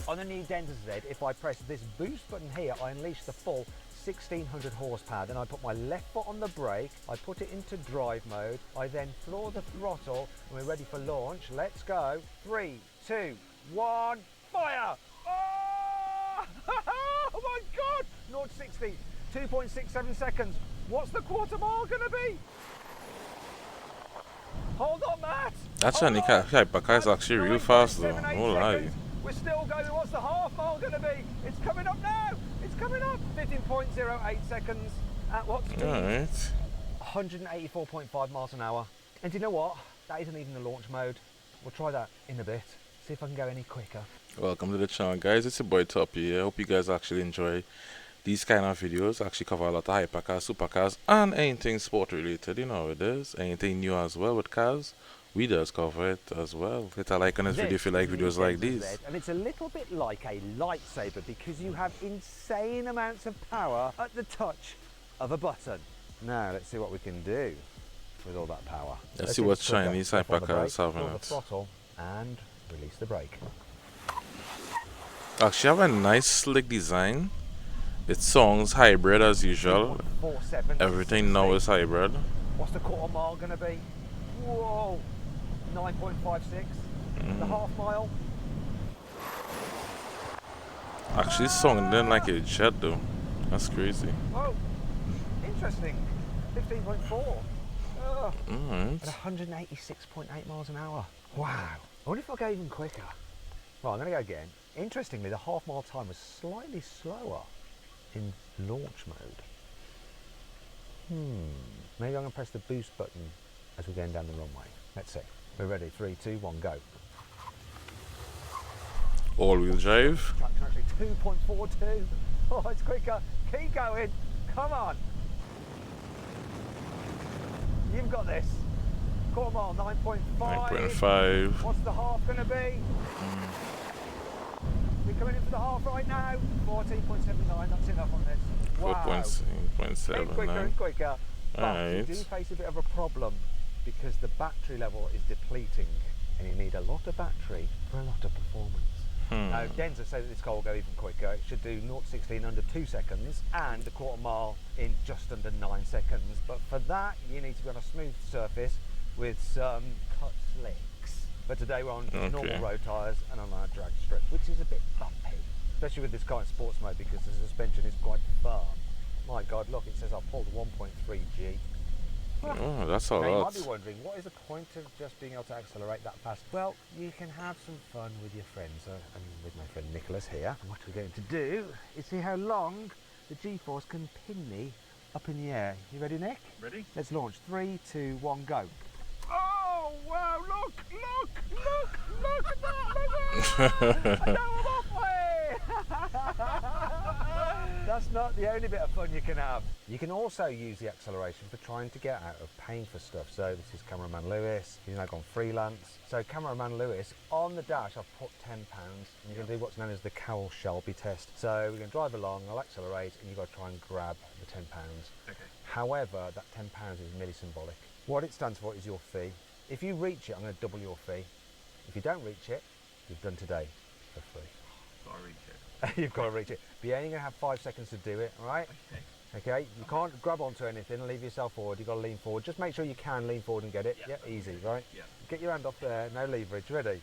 On the new Denza Z, if I press this boost button here, I unleash the full 1600 horsepower. Then I put my left foot on the brake, I put it into drive mode, I then floor the throttle, and we're ready for launch. Let's go. 3, 2, 1, fire! Oh, oh my God! 0 to 60, 2.67 seconds. What's the quarter mile gonna be? Hold on, Matt! That HYPERCAR is actually real fast though, no lie. We're still going. What's the half mile going to be? It's coming up now. It's coming up. 15.08 seconds. At what speed? Alright. 184.5 miles an hour. And do you know what? That isn't even the launch mode. We'll try that in a bit. See if I can go any quicker. Welcome to the channel, guys. It's your boy Toppy here. I hope you guys actually enjoy these kind of videos. I actually cover a lot of hypercars, supercars, and anything sport related. You know how it is. Anything new as well with cars. We does cover it as well. Hit a like on this video if you like videos like these. And it's a little bit like a lightsaber because you have insane amounts of power at the touch of a button. Now let's see what we can do with all that power. Let's see what Chinese hypercars have in the it. Throttle and release the brake. Actually have a nice slick design. It sounds hybrid as usual. 47. Everything now is hybrid. What's the quarter mile going to be? Whoa! 9.56. The half mile. Actually sounding like a jet though. That's crazy. Oh, interesting. 15.4. Alright. At 186.8 miles an hour. Wow. I wonder if I'll go even quicker. Well, I'm going to go again. Interestingly, the half mile time was slightly slower in launch mode. Maybe I'm going to press the boost button as we're going down the runway. Let's see. We're ready. 3, 2, 1, go. All-wheel drive. Traction actually 2.42. Oh, it's quicker. Keep going. Come on. You've got this. Quarter mile, 9.5. 9.5. What's the half going to be? We're coming in for the half right now. 14.79. That's enough on this. Wow. 4.7. Quicker and quicker. But Alright. you do face a bit of a problem because the battery level is depleting and you need a lot of battery for a lot of performance. Now, Denza said that this car will go even quicker. It should do 0 to 60 in under 2 seconds and the quarter mile in just under 9 seconds. But for that, you need to be on a smooth surface with some cut slicks. But today we're on normal road tyres and on our drag strip, which is a bit bumpy, especially with this car in sports mode because the suspension is quite firm. My God, look, it says I pulled 1.3G. Oh, that's a Now, you lot. might be wondering, what is the point of just being able to accelerate that fast? Well, you can have some fun with your friends, and with my friend Nicholas here. And what we're going to do is see how long the G-force can pin me up in the air. You ready, Nick? Ready? Let's launch. 3, 2, 1, go. Oh, wow, look at that, and now I'm halfway! That's not the only bit of fun you can have. You can also use the acceleration for trying to get out of paying for stuff. So this is Cameraman Lewis, he's now gone freelance. So Cameraman Lewis, on the dash I've put £10 and you're going to do what's known as the Cowell-Shelby test. So we're going to drive along, I'll accelerate and you've got to try and grab the £10. Okay. However, that £10 is merely symbolic. What it stands for is your fee. If you reach it, I'm going to double your fee. If you don't reach it, you've done today for free. Gotta reach it. You've got to reach it. But you're only going to have 5 seconds to do it, all right? Okay, you can't grab onto anything and leave yourself forward. You've got to lean forward. Just make sure you can lean forward and get it. Yeah. Yeah, easy, right? Yeah. Get your hand off there, no leverage. Ready?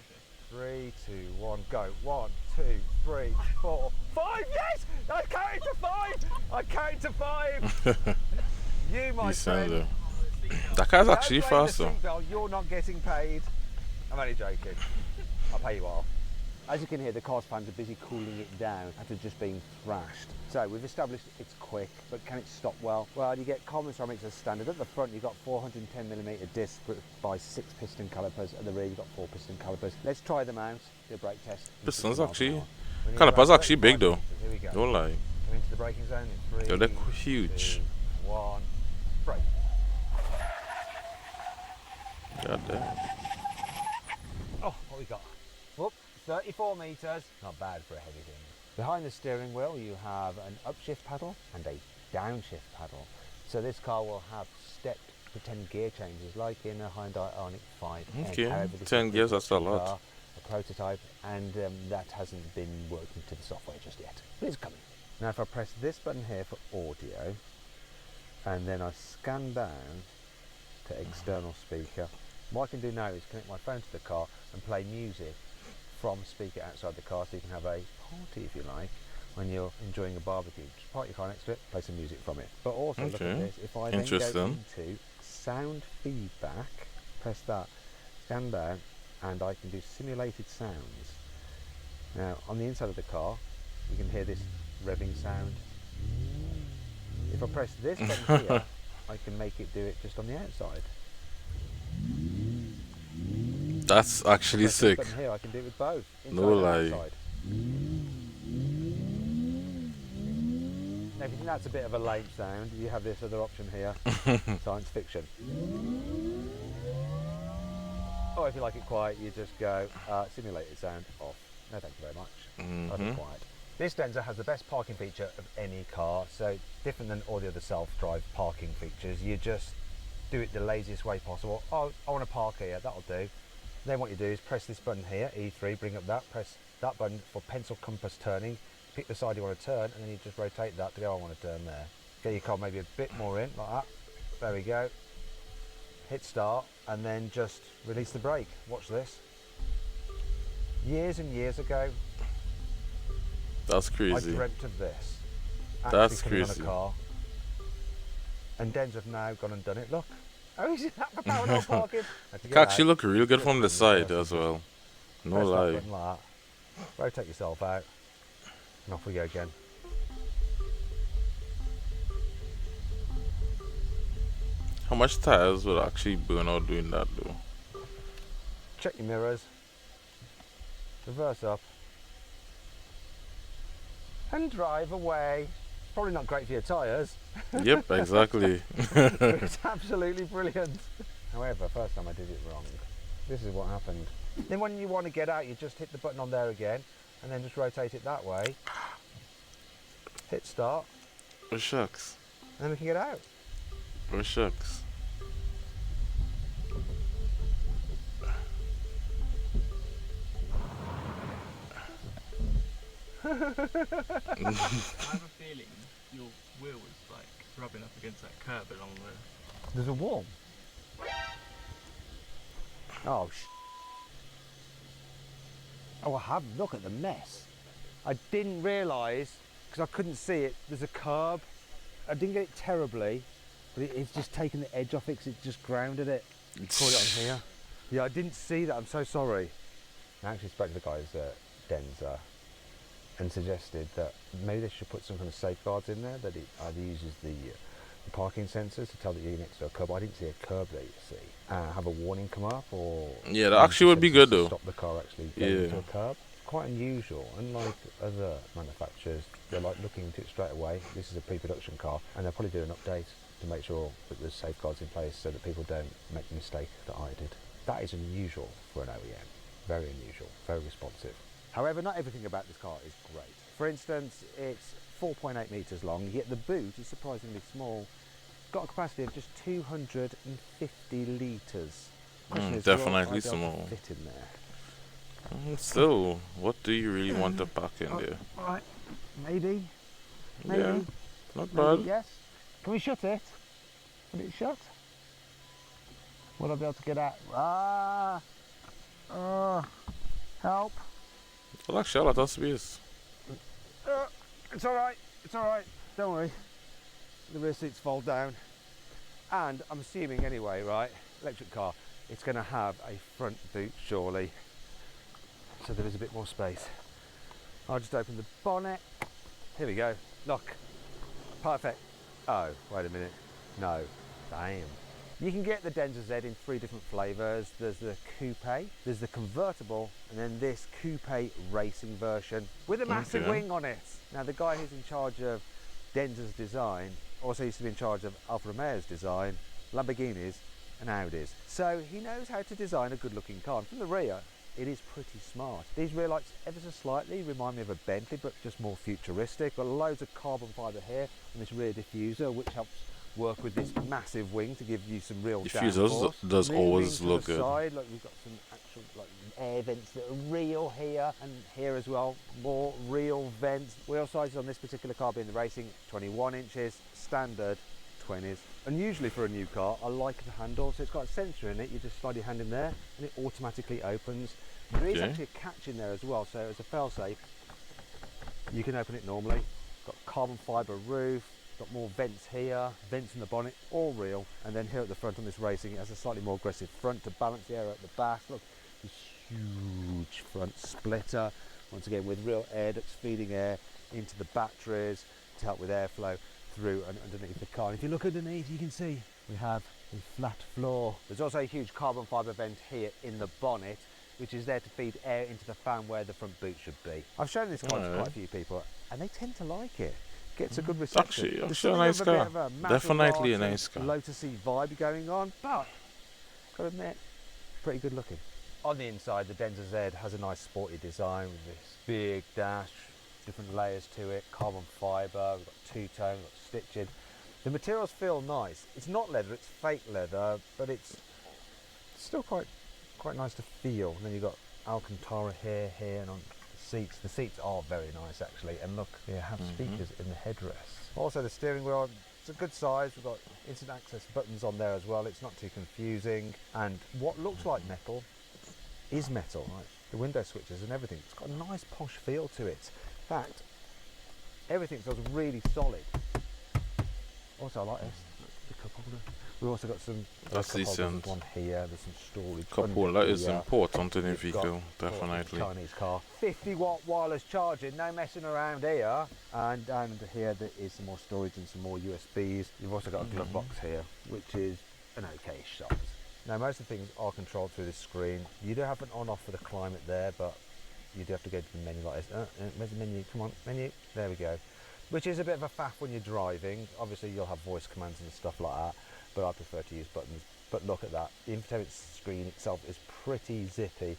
3, 2, 1, go. 1, 2, 3, 4, 5. Yes! I counted to 5! I counted to 5! You, my friend. That car's Don't actually blame fast the though. seatbelt, you're not getting paid. I'm only joking. I'll pay you off. As you can hear, the car's fans are busy cooling it down after just being thrashed. So we've established it's quick, but can it stop well? Well, you get common ceramics as standard. At the front, you've got 410mm disc by 6 piston calipers. At the rear, you've got 4 piston calipers. Let's try them out. Do a brake test. Pistons actually, calipers actually big though. Here we go. Don't lie. Come into the braking zone in 3, Yeah, they're huge. 2, 1, brake. God damn. Oh, what we got? Whoop, 34 metres. Not bad for a heavy thing. Behind the steering wheel, you have an upshift paddle and a downshift paddle. So this car will have stepped pretend gear changes like in a Hyundai Ioniq 5. Okay, However, this 10 is gears, that's a lot. car, a prototype, and that hasn't been worked into the software just yet, but it's coming. Now if I press this button here for audio, and then I scan down to external speaker, what I can do now is connect my phone to the car and play music from speaker outside the car, so you can have a party, if you like, when you're enjoying a barbecue. Just park your car next to it, play some music from it. But also look at this, if I then go into sound feedback, press that, scan down, and I can do simulated sounds. Now on the inside of the car, you can hear this revving sound. If I press this button here, I can make it do it just on the outside. That's actually sick. This button here, I can do it with both, inside No and lie. outside. Now if you think that's a bit of a lame sound, you have this other option here, science fiction. Or if you like it quiet, you just go simulated sound off. No thank you very much. Nice and quiet. This Denza has the best parking feature of any car, so different than all the other self-drive parking features. You just do it the laziest way possible. Oh, I want to park here, that'll do. Then what you do is press this button here, E3, bring up that, press that button for pencil compass turning, pick the side you want to turn, and then you just rotate that to go, I want to turn there. Get your car maybe a bit more in, like that. There we go. Hit start, and then just release the brake. Watch this. Years and years ago, that's crazy. I dreamt of this. That's coming crazy. On a car. And Dens have now gone and done it. Look. Oh, is that for parallel parking? It can actually look real good from the side as well. No Press lie. that button like that. Rotate yourself out. And off we go again. How much tires would actually burn out doing that though? Check your mirrors. Reverse up. And drive away. Probably not great for your tyres. Yep, exactly. It's absolutely brilliant. However, first time I did it wrong. This is what happened. Then when you want to get out, you just hit the button on there again, and then just rotate it that way. Hit start. Oh shucks. And then we can get out. Oh shucks. I have a feeling your wheel is like rubbing up against that curb along the... There's a wall. Oh, oh, I have. Look at the mess. I didn't realise, because I couldn't see it, there's a curb. I didn't get it terribly, but it's just taken the edge off it because it just grounded it. Caught it on here. Yeah, I didn't see that. I'm so sorry. I actually spoke to the guys at Denza and suggested that maybe they should put some kind of safeguards in there, that it either uses the parking sensors to tell that you're next to a curb. I didn't see a curb there, you see. Have a warning come up, or yeah, that actually would be good though. Stop the car actually going into a curb. Quite unusual. Unlike other manufacturers, they're like looking into it straight away. This is a pre-production car, and they'll probably do an update to make sure that there's safeguards in place so that people don't make the mistake that I did. That is unusual for an OEM. Very unusual, very responsive. However, not everything about this car is great. For instance, it's 4.8 metres long, yet the boot is surprisingly small. It's got a capacity of just 250 litres. Definitely small. Fit in there. Still, what do you really want to pack in there? Right, maybe. Yeah, not Maybe, bad. yes. Can we shut it? Put it shut? Will I be able to get out? Help. Well, actually, a lot of space. It's alright, it's alright. Don't worry. The rear seats fold down. And I'm assuming anyway, right, electric car, it's going to have a front boot surely. So there is a bit more space. I'll just open the bonnet. Here we go. Look. Perfect. Oh, wait a minute. No. Damn. You can get the Denza Z in 3 different flavours. There's the coupe, there's the convertible, and then this coupe racing version with a massive wing on it. Now the guy who's in charge of Denza's design also used to be in charge of Alfa Romeo's design, Lamborghinis and Audis. So he knows how to design a good looking car. And from the rear, it is pretty smart. These rear lights ever so slightly remind me of a Bentley, but just more futuristic. Got loads of carbon fibre here and this rear diffuser, which helps work with this massive wing to give you some real Diffusers downforce. does Moving always to look the good. side, look, we've got some actual like air vents that are real here and here as well. More real vents. Wheel sizes on this particular car being the racing 21 inches, standard 20s. And usually for a new car, I like the handle, so it's got a sensor in it. You just slide your hand in there and it automatically opens. There is actually a catch in there as well, so as a fail-safe, you can open it normally. Got carbon fibre roof, got more vents here, vents in the bonnet, all real. And then here at the front on this racing, it has a slightly more aggressive front to balance the air at the back. Look, this huge front splitter, once again with real air ducts feeding air into the batteries to help with airflow through and underneath the car. And if you look underneath, you can see we have a flat floor. There's also a huge carbon fibre vent here in the bonnet, which is there to feed air into the fan where the front boot should be. I've shown this car to quite a few people and they tend to like it. Gets a good reception. Actually a nice car. Definitely a nice car. Lotusy vibe going on, but gotta admit, pretty good looking. On the inside, the Denza Z has a nice sporty design with this big dash, different layers to it, carbon fibre, we've got two-tone, we've got stitching. The materials feel nice. It's not leather, it's fake leather, but it's still quite nice to feel. And then you've got Alcantara here, and on the seats. The seats are very nice actually, and look, they have speakers in the headrests. Also the steering wheel, it's a good size. We've got instant access buttons on there as well. It's not too confusing, and what looks like metal is metal, right? The window switches and everything. It's got a nice posh feel to it. In fact, everything feels really solid. Also, I like this. The cup holder. We've also got some That's decent. One here. There's some storage. Cup holder is important in a You've vehicle, definitely. Chinese car. 50-watt wireless charging. No messing around here. And here there is some more storage and some more USBs. You've also got a glove box here, which is an okay size. Now most of the things are controlled through this screen. You do have an on-off for the climate there, but you do have to go to the menu like this. Where's the menu? Come on, menu. There we go. Which is a bit of a faff when you're driving. Obviously you'll have voice commands and stuff like that, but I prefer to use buttons. But look at that. The infotainment screen itself is pretty zippy,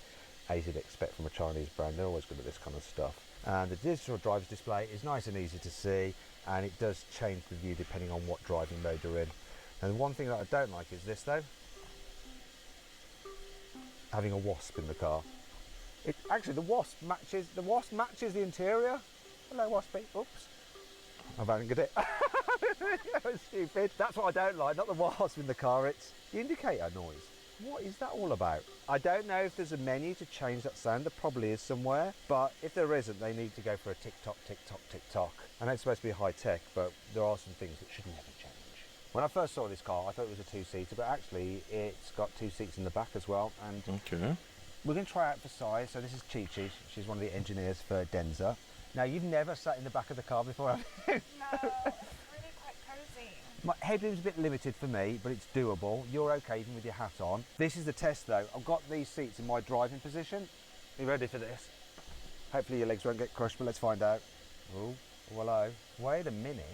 as you'd expect from a Chinese brand. They're always good at this kind of stuff. And the digital driver's display is nice and easy to see, and it does change the view depending on what driving mode you're in. And the one thing that I don't like is this though. Having a wasp in the car. It actually the wasp matches the interior. Hello waspy. Oops. I've angered it. That was stupid. That's what I don't like, not the wasp in the car, it's the indicator noise. What is that all about? I don't know if there's a menu to change that sound. There probably is somewhere, but if there isn't, they need to go for a tick-tock, tick-tock, tick-tock. I know it's supposed to be high-tech, but there are some things that should never change. When I first saw this car, I thought it was a two-seater, but actually it's got two seats in the back as well. And we're going to try out for size. So this is Chi Chi. She's one of the engineers for Denza. Now, you've never sat in the back of the car before, have you? No, it's really quite cozy. My headroom's a bit limited for me, but it's doable. You're okay even with your hat on. This is the test though. I've got these seats in my driving position. Are you ready for this? Hopefully your legs won't get crushed, but let's find out. Oh, hello. Wait a minute.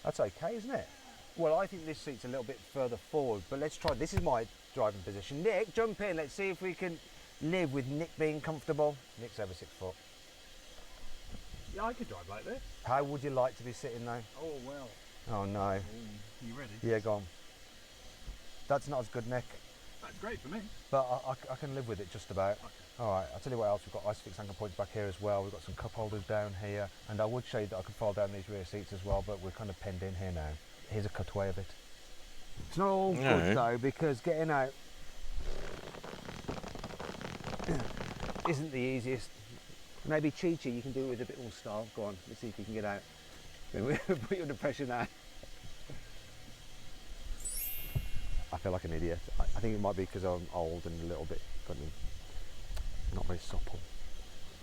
That's okay, isn't it? Well, I think this seat's a little bit further forward, but let's try. This is my driving position. Nick, jump in. Let's see if we can live with Nick being comfortable. Nick's over 6 foot. Yeah, I could drive like this. How would you like to be sitting though? Oh, well. Oh no. You ready? Yeah, go on. That's not as good, Nick. That's great for me. But I can live with it just about. Okay. All right, I'll tell you what else. We've got ISOFIX anchor points back here as well. We've got some cup holders down here. And I would show you that I could fold down these rear seats as well, but we're kind of penned in here now. Here's a cutaway of it. It's not all good though, because getting out isn't the easiest. Maybe Chi Chi, you can do it with a bit more style. Go on, let's see if you can get out. We'll put you under pressure now. I feel like an idiot. I think it might be because I'm old and a little bit not very supple.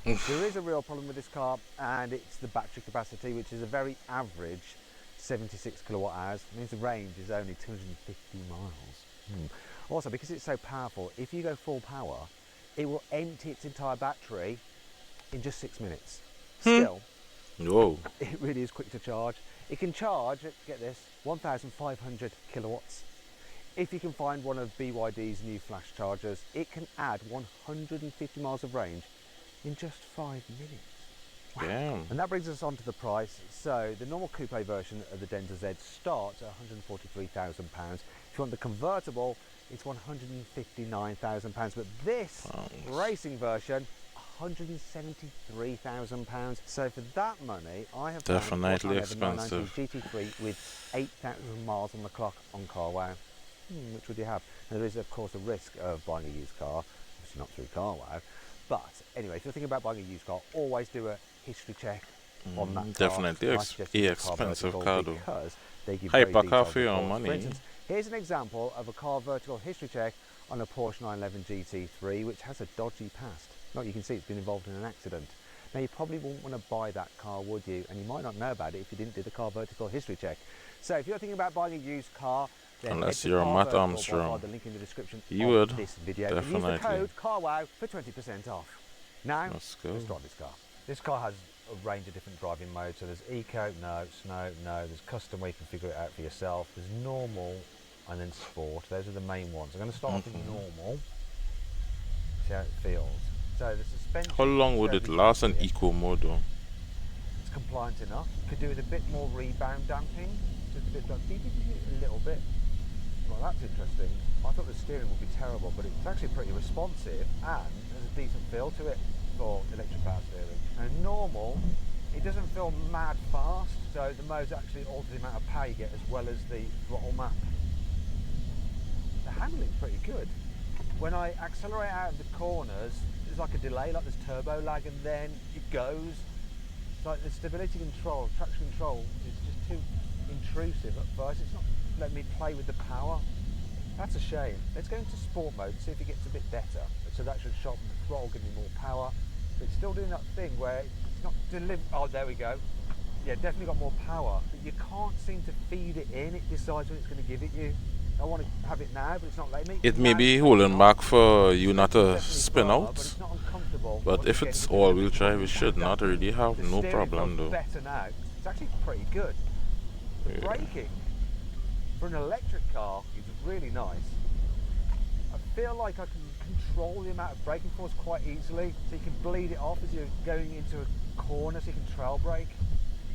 There is a real problem with this car, and it's the battery capacity, which is a very average 76 kilowatt hours. It means the range is only 250 miles. Also, because it's so powerful, if you go full power, it will empty its entire battery in just 6 minutes. Still, whoa, it really is quick to charge. It can charge, get this, 1,500 kilowatts. If you can find one of BYD's new flash chargers, it can add 150 miles of range in just 5 minutes. Damn. And that brings us on to the price. So the normal coupe version of the Denza Z starts at £143,000. If you want the convertible, it's £159,000. But this racing version, £173,000. So for that money, I have Definitely found, of course, I have a expensive. 919 GT3 with 8,000 miles on the clock on CarWow. Which would you have? And there is, of course, a risk of buying a used car, obviously not through CarWow. But anyway, if you're thinking about buying a used car, always do a history check on that car. Definitely I suggest you do expensive car car vertical though. because they give very HYPERCAR detailed for your reports. money. For instance, here's an example of a car vertical history check on a Porsche 911 GT3, which has a dodgy past. Like you can see, it's been involved in an accident. Now you probably wouldn't want to buy that car, would you? And you might not know about it if you didn't do the car vertical history check. So if you're thinking about buying a used car, then Unless head to you're Car Matt Vertical. Armstrong. I'll find the link in the description You of would, this video. definitely. Use the code CarWow for 20% off. Now, Let's go. let's drive this car. This car has a range of different driving modes. So there's eco, no, snow, no. There's custom where you can figure it out for yourself. There's normal and then sport. Those are the main ones. I'm going to start off with normal. See how it feels. So the suspension. How long would it last in eco mode though? It's compliant enough. Could do with a bit more rebound damping. Just a bit like beep, beep, beep, a little bit. Well, that's interesting. I thought the steering would be terrible, but it's actually pretty responsive and there's a decent feel to it for electric power steering. And normal, it doesn't feel mad fast, so the modes actually alter the amount of power you get as well as the throttle map. The handling's pretty good. When I accelerate out of the corners, there's like a delay, like there's turbo lag, and then it goes. It's like the stability control, traction control is just too intrusive at first. It's not letting me play with the power. That's a shame. Let's go into sport mode and see if it gets a bit better. So that should sharpen the throttle, give me more power. But it's still doing that thing where it's not delivering. Oh, there we go. Yeah, definitely got more power. But you can't seem to feed it in. It decides when it's going to give it you. I want to have it now, but it's not letting me. It may Now be it's holding not. back for you not to Definitely spin slower, out. But it's not uncomfortable. But Once if you it's get into all-wheel the drive, it should not really have the no steering problem feels though. better now. It's actually pretty good. The Yeah. braking for an electric car is really nice. I feel like I can control the amount of braking force quite easily, so you can bleed it off as you're going into a corner, so you can trail brake.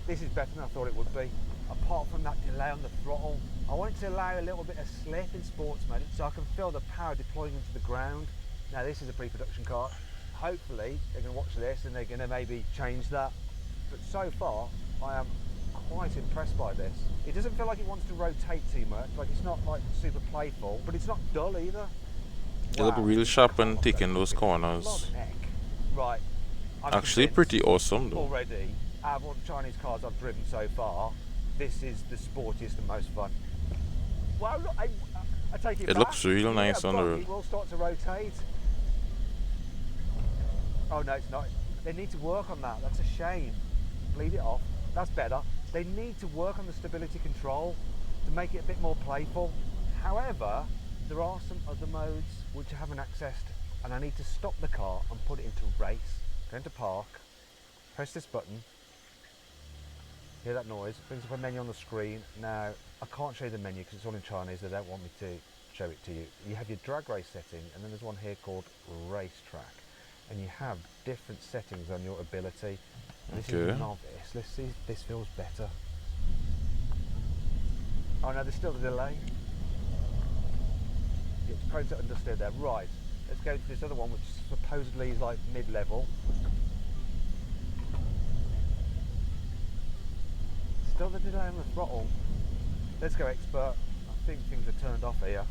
This is better than I thought it would be. Apart from that delay on the throttle, I want it to allow a little bit of slip in sports mode, so I can feel the power deploying into the ground. Now this is a pre-production car. Hopefully they're going to watch this and they're going to maybe change that. But so far, I am quite impressed by this. It doesn't feel like it wants to rotate too much, like it's not like super playful, but it's not dull either. It'll be real sharp when taking those corners. Right. I'm Actually convinced pretty awesome though. already. Out of all the Chinese cars I've driven so far, this is the sportiest and most fun. Well, look, I take it It back. looks real You nice get a on the bump, road. It will start to rotate. Oh no, it's not. They need to work on that. That's a shame. Bleed it off. That's better. They need to work on the stability control to make it a bit more playful. However, there are some other modes which I haven't accessed, and I need to stop the car and put it into race. Go into park, press this button. Hear that noise? Brings up a menu on the screen. Now, I can't show you the menu because it's all in Chinese. They don't want me to show it to you. You have your drag race setting, and then there's one here called racetrack. And you have different settings on your ability. And this Okay. is novice. Let's see if this feels better. Oh no, there's still a delay. It's prone to understeer there. Right, let's go to this other one, which supposedly is like mid-level. Still the delay on the throttle. Let's go expert. I think things are turned off here.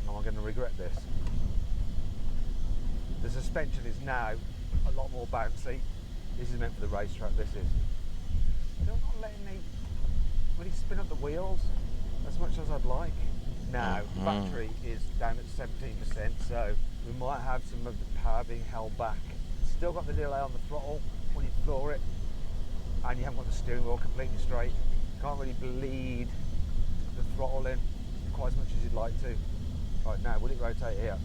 Am I going to regret this? The suspension is now a lot more bouncy. This is meant for the racetrack, this is. Still not letting me really spin up the wheels as much as I'd like. Now, the battery is down at 17%, so we might have some of the power being held back. Still got the delay on the throttle when you floor it, and you haven't got the steering wheel completely straight. Can't really bleed the throttle in quite as much as you'd like to. Right, now, will it rotate here?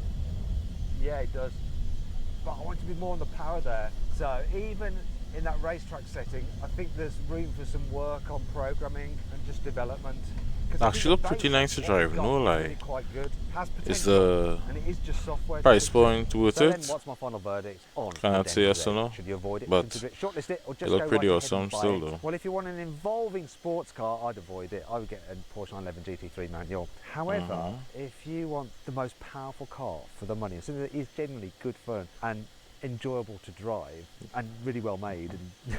Yeah, it does. But I want to be more on the power there. So even in that racetrack setting, I think there's room for some work on programming and just development. Actually look pretty nice to drive, no lie. Really quite good. Has Is potential, the and it is just software. price point worth So it? then, what's my final verdict on? Can't say yes or no, Should you avoid it? but Consider it, shortlist it, or just it looked go pretty right ahead awesome and buy still it? though. Well, if you want an involving sports car, I'd avoid it. I would get a Porsche 911 GT3 manual. However, if you want the most powerful car for the money, something that is genuinely good fun and enjoyable to drive and really well made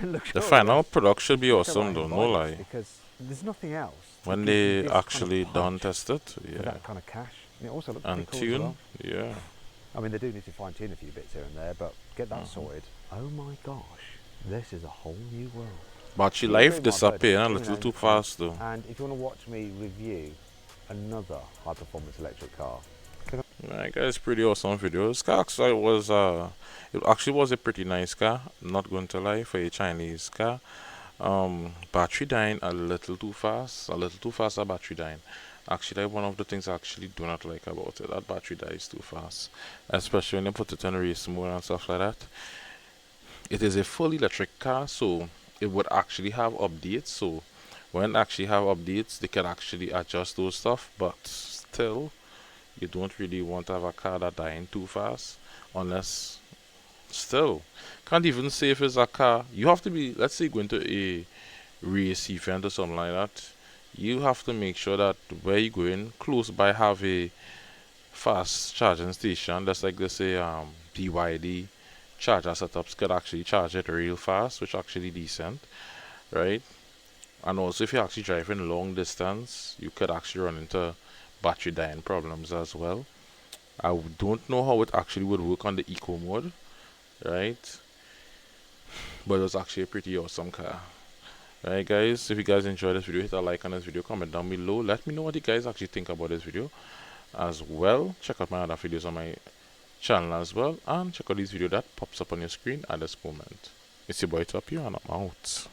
and The final product should be go awesome ahead though, and no buy this, lie. because there's nothing else When that gives you they this kind of actually done punch test it, for yeah. that kind of cash. And it also looks And pretty cool as tune, well. yeah. I mean, they do need to fine tune a few bits here and there, but get that sorted. Oh my gosh, this is a whole new world. Battery Keep life doing my disappearing a verdict, little you know, too fast though. And if you want to watch me review another high performance electric car, Right guys, pretty awesome video. This car actually was it actually was a pretty nice car, I'm not going to lie, for a Chinese car. Battery dying a little too fast, a battery dying. Actually, one of the things I actually do not like about it, that battery dies too fast, especially when you put it in race mode and stuff like that. It is a full electric car, so it would actually have updates. So when actually have updates, they can actually adjust those stuff, but still you don't really want to have a car that dying too fast, unless still can't even say if it's a car. You have to be, let's say, going to a race event or something like that. You have to make sure that where you going close by have a fast charging station. That's like they say BYD charger setups could actually charge it real fast, which actually decent, right? And also if you're actually driving long distance, you could actually run into battery dying problems as well. I don't know how it actually would work on the eco mode, right? But it was actually a pretty awesome car. Alright guys, if you guys enjoyed this video, hit a like on this video, comment down below, let me know what you guys actually think about this video as well. Check out my other videos on my channel as well, and check out this video that pops up on your screen at this moment. It's your boy Top here, and I'm out.